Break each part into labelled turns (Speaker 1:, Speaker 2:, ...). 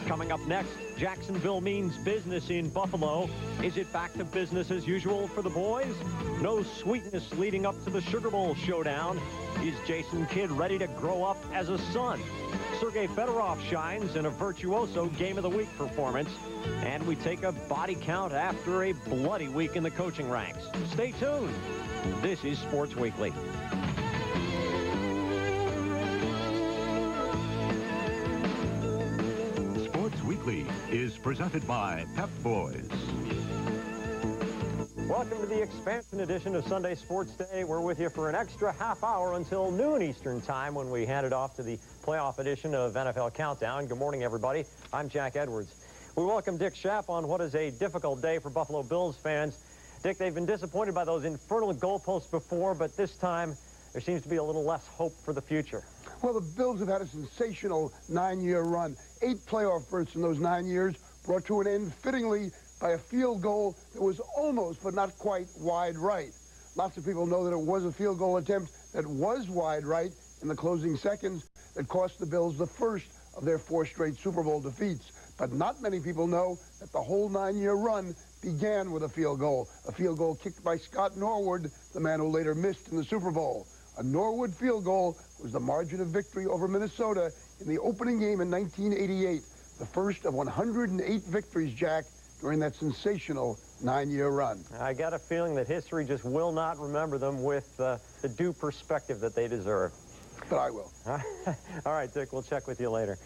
Speaker 1: Coming up next, Jacksonville means business in Buffalo. Is it back to business as usual for the boys? No sweetness leading up to the Sugar Bowl showdown. Is Jason Kidd ready to grow up as a son? Sergei Fedorov shines in a virtuoso Game of the Week performance. And we take a body count after a bloody week in the coaching ranks. Stay tuned. This is Sports Weekly.
Speaker 2: Weekly is presented by Pep Boys.
Speaker 1: Welcome to the expansion edition of Sunday Sports Day. We're with you for an extra half hour until noon Eastern time when we hand it off to the playoff edition of NFL Countdown. Good morning, everybody. I'm Jack Edwards. We welcome Dick Schaap on what is a difficult day for Buffalo Bills fans. Dick, they've been disappointed by those infernal goalposts before, but this time there seems to be a little less hope for the future.
Speaker 3: Well, the Bills have had a sensational 9-year run. 8 playoff berths in those 9 years, brought to an end fittingly by a field goal that was almost, but not quite, wide right. Lots of people know that it was a field goal attempt that was wide right in the closing seconds that cost the Bills the first of their 4 straight Super Bowl defeats. But not many people know that the whole 9-year run began with a field goal kicked by Scott Norwood, the man who later missed in the Super Bowl. A Norwood field goal was the margin of victory over Minnesota in the opening game in 1988, the first of 108 victories, Jack, during that sensational 9-year run.
Speaker 1: I got a feeling that history just will not remember them with the due perspective that they deserve.
Speaker 3: But I will.
Speaker 1: All right, Dick, we'll check with you later.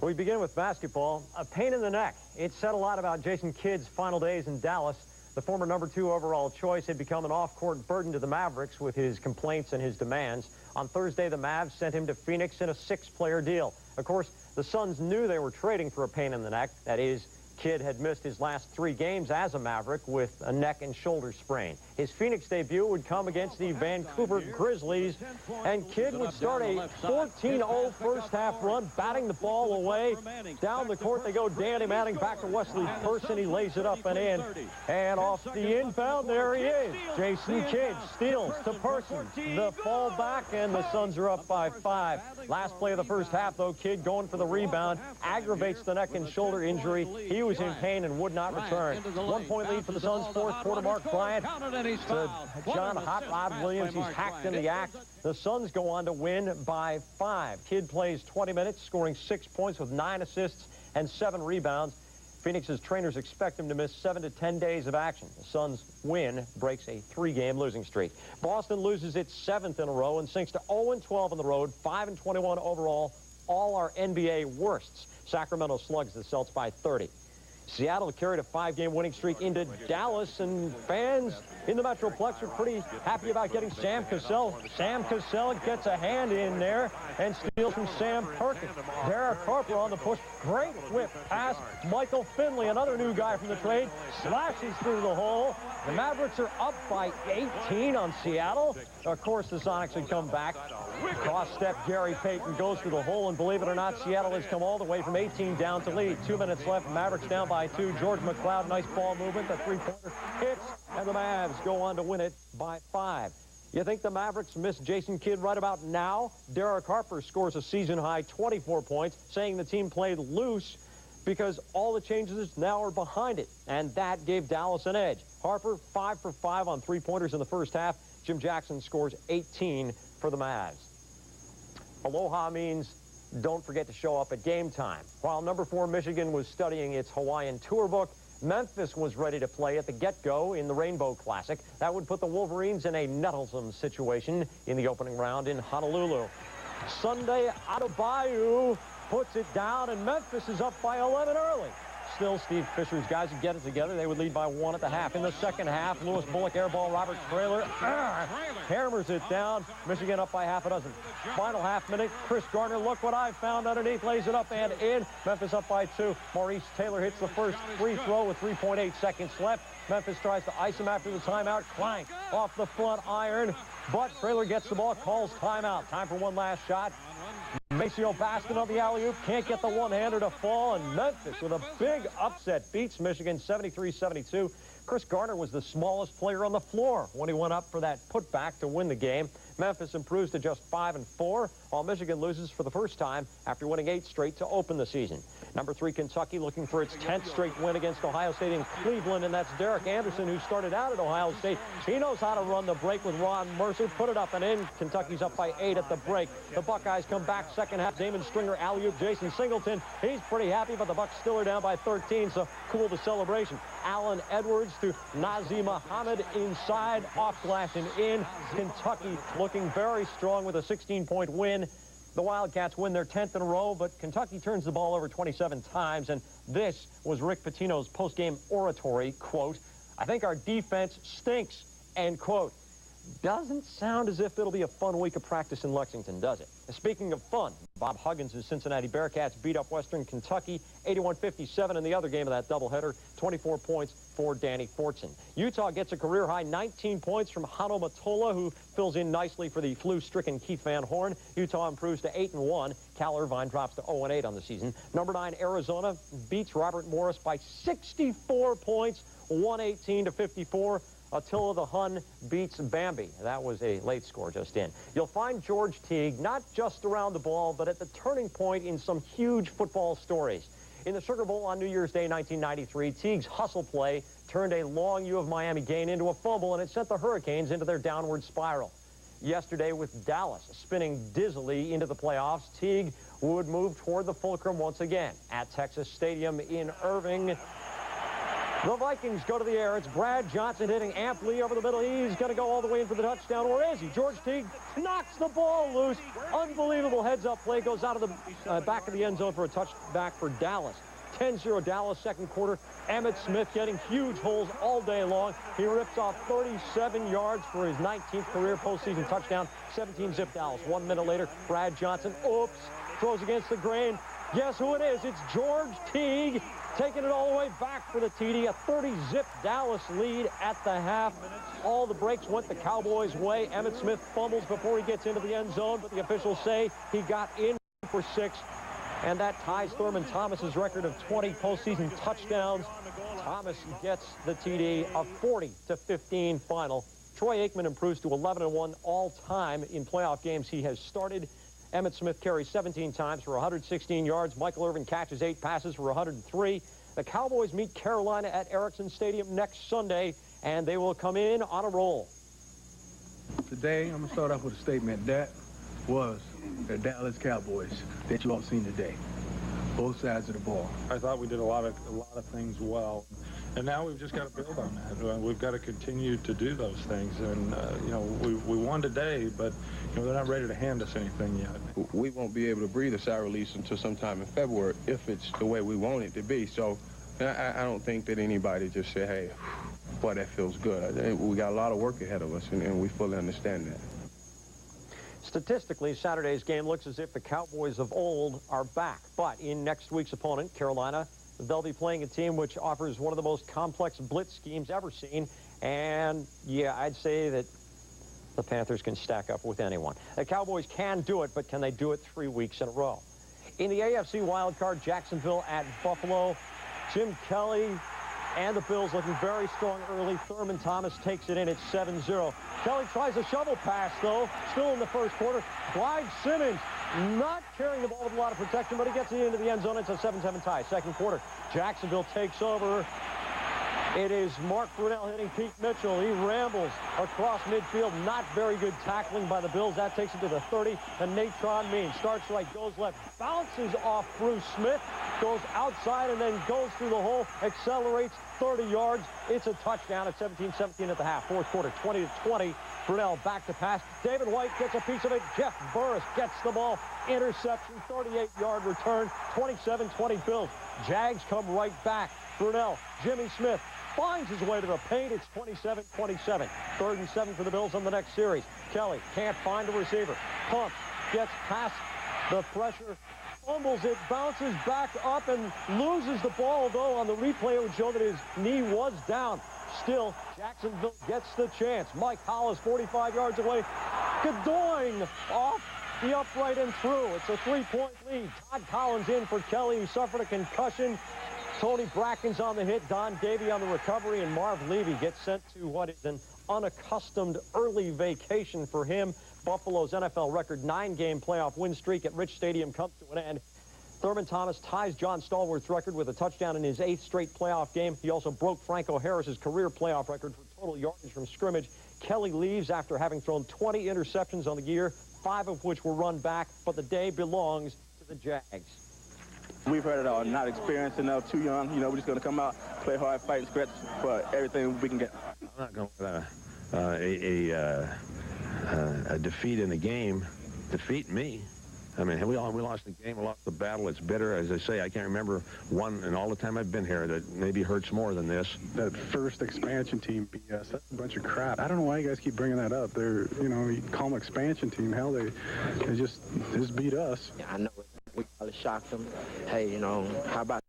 Speaker 1: We begin with basketball. A pain in the neck. It said a lot about Jason Kidd's final days in Dallas. The former #2 overall choice had become an off-court burden to the Mavericks with his complaints and his demands. On Thursday, the Mavs sent him to Phoenix in a 6-player deal. Of course, the Suns knew they were trading for a pain in the neck. That is, Kidd had missed his last 3 games as a Maverick with a neck and shoulder sprain. His Phoenix debut would come against the Vancouver Grizzlies, and Kidd would start a 14-0 first-half run, batting the ball away. Down the court they go. Danny Manning back to Wesley Person. He lays it up and in. And off the inbound, there he is. Jason Kidd steals to Person. The fall back, and the Suns are up by 5. Last play of the first half, though, Kidd going for the rebound, aggravates the neck and shoulder injury. He was in pain and would not return. 1-point lead for the Suns, fourth quarter. Mark Bryant to John Hot Rod Williams. He's hacked in the act. The Suns go on to win by 5. Kidd plays 20 minutes, scoring 6 points with 9 assists and 7 rebounds. Phoenix's trainers expect him to miss 7 to 10 days of action. The Suns' win breaks a 3-game losing streak. Boston loses its 7th in a row and sinks to 0-12 on the road, 5-21 overall. All are NBA worsts. Sacramento slugs the Celts by 30. Seattle carried a 5-game winning streak into Dallas, and fans in the Metroplex are pretty happy about getting Sam Cassell. Sam Cassell gets a hand in there and steals from Sam Perkins. Derek Harper on the push. Great whip pass. Michael Finley, another new guy from the trade, slashes through the hole. The Mavericks are up by 18 on Seattle. Of course, the Sonics had come back. Cross-step Gary Payton goes through the hole, and believe it or not, Seattle has come all the way from 18 down to lead. 2 minutes left. Mavericks down by 2. George McLeod, nice ball movement. The 3-pointer hits, and the Mavs go on to win it by 5. You think the Mavericks miss Jason Kidd right about now? Derek Harper scores a season-high 24 points, saying the team played loose because all the changes now are behind it, and that gave Dallas an edge. Harper, 5 for 5 on 3-pointers in the first half. Jim Jackson scores 18 for the Mavs. Aloha means don't forget to show up at game time. While #4 Michigan was studying its Hawaiian tour book, Memphis was ready to play at the get-go in the Rainbow Classic. That would put the Wolverines in a nettlesome situation in the opening round in Honolulu. Sunday, Adebayo puts it down, and Memphis is up by 11 early. Still, Steve Fisher's guys would get it together. They would lead by 1 at the half. In the second half, Lewis Bullock airball, Robert Traylor hammers it down. Michigan up by half a dozen. Final half minute, Chris Gardner, look what I found underneath, lays it up and in. Memphis up by 2. Maurice Taylor hits the first free throw with 3.8 seconds left. Memphis tries to ice him after the timeout. Clank off the front iron, but Traylor gets the ball, calls timeout. Time for one last shot. Maceo Baskin on the alley-oop, can't get the one-hander to fall, and Memphis with a big upset beats Michigan 73-72. Chris Gardner was the smallest player on the floor when he went up for that putback to win the game. Memphis improves to just 5-4, while Michigan loses for the first time after winning 8 straight to open the season. Number 3, Kentucky, looking for its 10th straight win against Ohio State in Cleveland, and that's Derek Anderson, who started out at Ohio State. He knows how to run the break with Ron Mercer. Put it up and in. Kentucky's up by 8 at the break. The Buckeyes come back second half. Damon Stringer, alley-oop, Jason Singleton. He's pretty happy, but the Bucks still are down by 13, so cool the celebration. Allen Edwards to Nazir Muhammad inside, off glass and in. Kentucky looking very strong with a 16-point win. The Wildcats win their 10th in a row, but Kentucky turns the ball over 27 times, and this was Rick Pitino's post-game oratory, quote, "I think our defense stinks," end quote. Doesn't sound as if it'll be a fun week of practice in Lexington, does it? Speaking of fun, Bob Huggins' Cincinnati Bearcats beat up Western Kentucky 81-57 in the other game of that doubleheader, 24 points for Danny Fortson. Utah gets a career-high 19 points from Hano Matola, who fills in nicely for the flu-stricken Keith Van Horn. Utah improves to 8-1. Cal Irvine drops to 0-8 on the season. Number 9, Arizona beats Robert Morris by 64 points, 118-54. Attila the Hun beats Bambi. That was a late score just in. You'll find George Teague not just around the ball, but at the turning point in some huge football stories. In the Sugar Bowl on New Year's Day 1993, Teague's hustle play turned a long U of Miami gain into a fumble, and it sent the Hurricanes into their downward spiral. Yesterday, with Dallas spinning dizzily into the playoffs, Teague would move toward the fulcrum once again at Texas Stadium in Irving. The Vikings go to the air. It's Brad Johnson hitting amply over the middle. He's going to go all the way in for the touchdown. Or is he? George Teague knocks the ball loose. Unbelievable heads-up play. Goes out of the back of the end zone for a touchback for Dallas. 10-0 Dallas, second quarter. Emmitt Smith getting huge holes all day long. He rips off 37 yards for his 19th career postseason touchdown. 17-zip Dallas. 1 minute later, Brad Johnson, oops, throws against the grain. Guess who it is? It's George Teague, taking it all the way back for the TD. A 30-zip Dallas lead at the half. All the breaks went the Cowboys' way. Emmitt Smith fumbles before he gets into the end zone, but the officials say he got in for 6. And that ties Thurman Thomas's record of 20 postseason touchdowns. Thomas gets the TD, a 40-15 final. Troy Aikman improves to 11-1 all-time in playoff games he has started. Emmitt Smith carries 17 times for 116 yards. Michael Irvin catches 8 passes for 103. The Cowboys meet Carolina at Erickson Stadium next Sunday, and they will come in on a roll.
Speaker 4: Today, I'm going to start off with a statement. That was the Dallas Cowboys that you all seen today. Both sides of the ball.
Speaker 5: I thought we did a lot of things well, and now we've just got to build on that. We've got to continue to do those things, and you know, we won today, but you know, they're not ready to hand us anything yet.
Speaker 6: We won't be able to breathe a sigh of release until sometime in February if it's the way we want it to be. So I don't think that anybody just say, hey, boy, that feels good. We got a lot of work ahead of us, and we fully understand that.
Speaker 1: Statistically, Saturday's game looks as if the Cowboys of old are back. But in next week's opponent, Carolina, they'll be playing a team which offers one of the most complex blitz schemes ever seen. And, yeah, I'd say that the Panthers can stack up with anyone. The Cowboys can do it, but can they do it 3 weeks in a row? In the AFC wildcard, Jacksonville at Buffalo. Jim Kelly and the Bills looking very strong early. Thurman Thomas takes it in at 7-0. Kelly tries a shovel pass, though, still in the first quarter. Clyde Simmons not carrying the ball with a lot of protection, but he gets it into the end zone. It's a 7-7 tie. Second quarter, Jacksonville takes over. It is Mark Brunell hitting Pete Mitchell. He rambles across midfield. Not very good tackling by the Bills. That takes it to the 30. And Natron Means starts right, goes left, bounces off Bruce Smith, goes outside and then goes through the hole, accelerates 30 yards. It's a touchdown at 17-17 at the half. Fourth quarter, 20-20. Brunell back to pass. David White gets a piece of it. Jeff Burris gets the ball. Interception, 38-yard return, 27-20 Bills. Jags come right back. Brunell, Jimmy Smith finds his way to the paint. It's 27-27. 3rd and 7 for the Bills on the next series. Kelly can't find a receiver. Pumps, gets past the pressure, fumbles it, bounces back up and loses the ball, though on the replay it would show that his knee was down. Still, Jacksonville gets the chance. Mike Hollis 45 yards away. Godoyne off the upright and through. It's a 3-point lead. Todd Collins in for Kelly, who suffered a concussion. Tony Bracken's on the hit, Don Davey on the recovery, and Marv Levy gets sent to what is an unaccustomed early vacation for him. Buffalo's NFL record 9-game playoff win streak at Rich Stadium comes to an end. Thurman Thomas ties John Stallworth's record with a touchdown in his 8th straight playoff game. He also broke Franco Harris's career playoff record for total yardage from scrimmage. Kelly leaves after having thrown 20 interceptions on the year, 5 of which were run back, but the day belongs to the Jags.
Speaker 7: We've heard it all. Not experienced enough, too young. You know, we're just going to come out, play hard, fight, and scratch for everything we can get.
Speaker 8: I'm not going to let a defeat in the game defeat me. I mean, we lost the game, we lost the battle. It's bitter. As I say, I can't remember one in all the time I've been here that maybe hurts more than this.
Speaker 9: That first expansion team BS, that's a bunch of crap. I don't know why you guys keep bringing that up. They're, you know, you call them expansion team. Hell, they just beat us.
Speaker 10: I know we probably shocked them. Hey, you know, how about